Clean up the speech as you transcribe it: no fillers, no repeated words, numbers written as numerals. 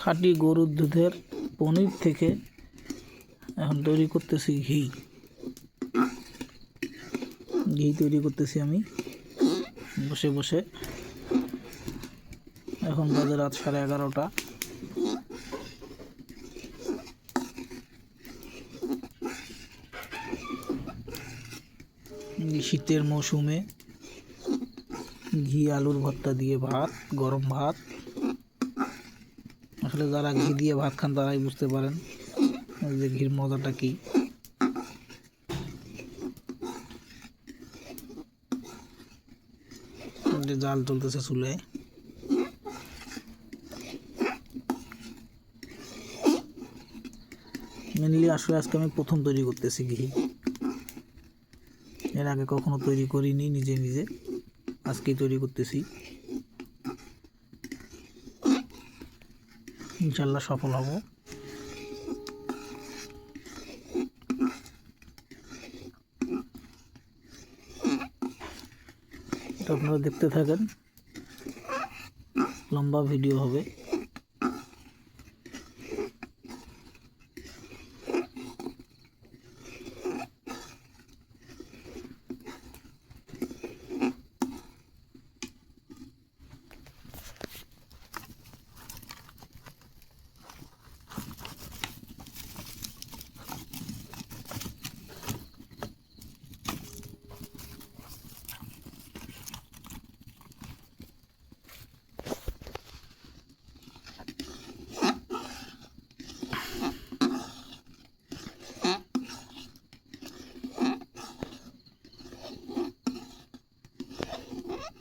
খাঁটি গরুর দুধের পনির থেকে এখন তৈরি করতেছি ঘি। ঘি তৈরি করতেছি আমি বসে বসে। এখন বাজে রাত 11:30। শীতের মৌসুমে ঘি আলুর ভর্তা দিয়ে ভাত, গরম ভাত। আসলে যারা ঘি দিয়ে ভাত খান তারাই বুঝতে পারেন যে ঘির মজাটা কি। জাল চলতেছে চুলায়। মেনলি আসলে আজকে আমি প্রথম তৈরি করতেছি ঘি। এর আগে কখনো তৈরি করিনি নিজে নিজে, আজকেই তৈরি করতেছি। ইনশাল্লাহ সফল হব। আপনারা দেখতে থাকেন, লম্বা ভিডিও হবে।